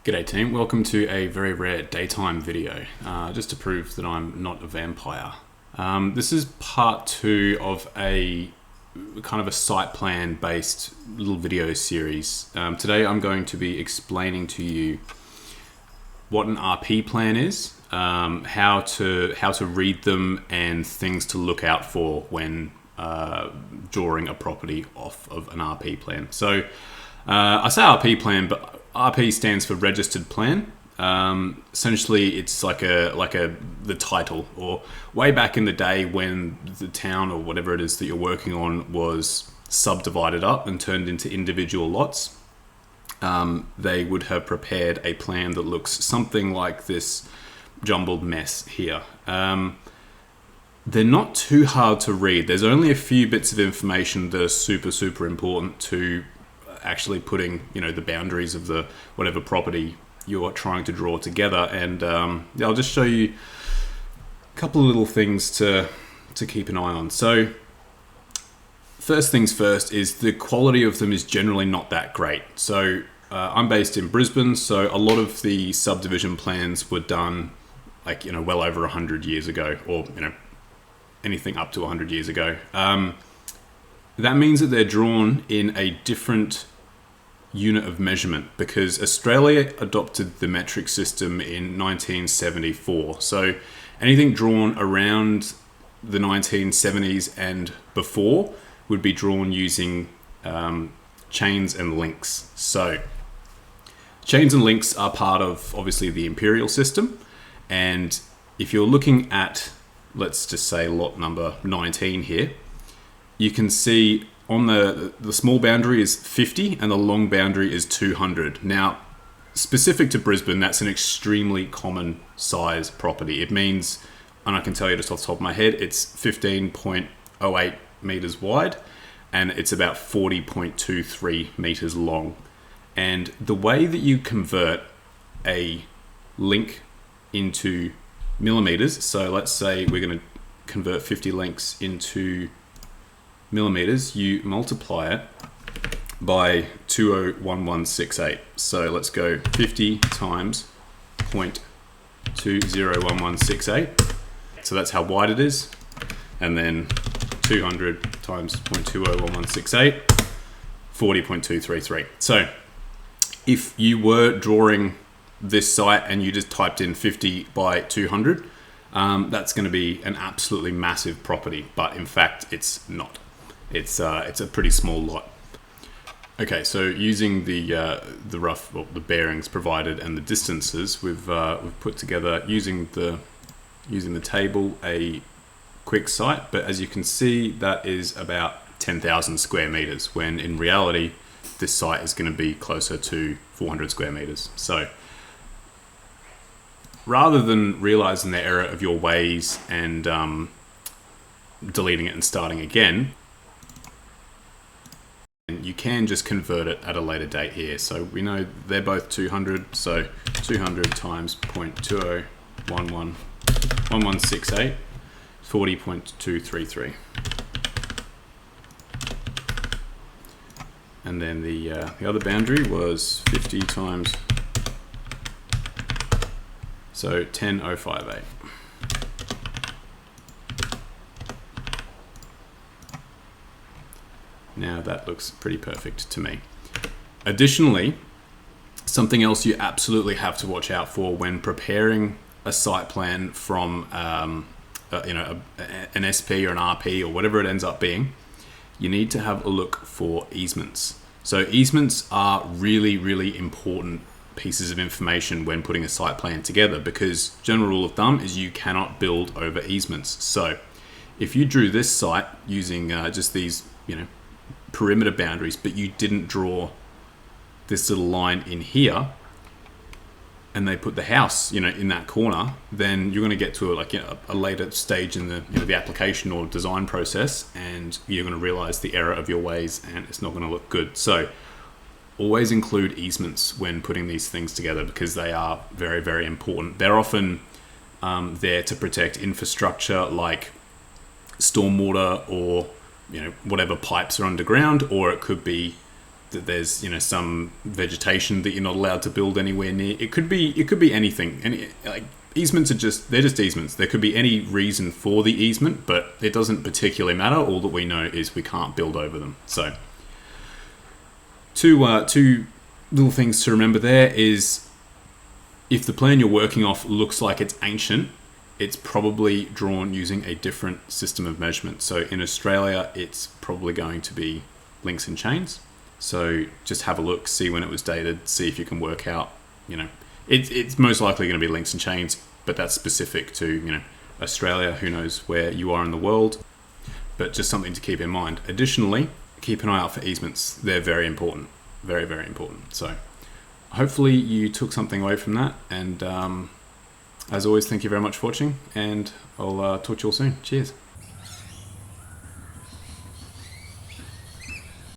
G'day team, welcome to a very rare daytime video, just to prove that I'm not a vampire. This is part 2 of a kind of a site plan based little video series. Today I'm going to be explaining to you what an RP plan is, how to read them, and things to look out for when drawing a property off of an RP plan. So I say RP plan, but RP stands for registered plan. Essentially, it's like the title, or way back in the day when the town or whatever it is that you're working on was subdivided up and turned into individual lots. They would have prepared a plan that looks something like this jumbled mess here. They're not too hard to read. There's only a few bits of information that are super important to actually putting, the boundaries of the whatever property you're trying to draw together. And I'll just show you a couple of little things to keep an eye on. So first things first is the quality of them is generally not that great. So I'm based in Brisbane, so a lot of the subdivision plans were done well over 100 years ago, or anything up to 100 years ago. That means that they're drawn in a different unit of measurement because Australia adopted the metric system in 1974. So anything drawn around the 1970s and before would be drawn using chains and links. So chains and links are part of obviously the imperial system. And if you're looking at, let's just say lot number 19 here, you can see on the small boundary is 50 and the long boundary is 200. Now, specific to Brisbane, that's an extremely common size property. It means, and I can tell you just off the top of my head, it's 15.08 meters wide and it's about 40.23 meters long. And the way that you convert a link into millimeters, so let's say we're going to convert 50 links into millimeters, you multiply it by 201168. So let's go 50 times 0.201168. So that's how wide it is. And then 200 times 0.201168, 40.233. So if you were drawing this site and you just typed in 50 by 200, that's going to be an absolutely massive property, but in fact it's not. It's a pretty small lot. Okay, so using the rough, the bearings provided and the distances, we've put together using the table a quick site. But as you can see, that is about 10,000 square meters. When in reality, this site is going to be closer to 400 square meters. So rather than realizing the error of your ways and deleting it and starting again, you can just convert it at a later date here. So we know they're both 200, so 200 times 0.201168, 40.233. And then the other boundary was 50 times, so 10,058. Now that looks pretty perfect to me. Additionally, something else you absolutely have to watch out for when preparing a site plan from an SP or an RP or whatever it ends up being, you need to have a look for easements. So easements are really important pieces of information when putting a site plan together, because general rule of thumb is you cannot build over easements. So if you drew this site using just these, perimeter boundaries, but you didn't draw this little line in here, and they put the house, in that corner, then you're going to get to a later stage in the application or design process, and you're going to realize the error of your ways, and it's not going to look good. So always include easements when putting these things together, because they are very important. They're often there to protect infrastructure like stormwater or whatever pipes are underground, or it could be that there's some vegetation that you're not allowed to build anywhere near. It could be anything. And like easements they're just easements. There could be any reason for the easement, but it doesn't particularly matter. All that we know is we can't build over them. So two little things to remember there is, if the plan you're working off looks like it's ancient, it's probably drawn using a different system of measurement. So in Australia, it's probably going to be links and chains. So just have a look, see when it was dated, see if you can work out, it's most likely going to be links and chains, but that's specific to, Australia. Who knows where you are in the world, but just something to keep in mind. Additionally, keep an eye out for easements. They're very important, very, very important. So hopefully you took something away from that. And as always, thank you very much for watching, and I'll talk to you all soon. Cheers.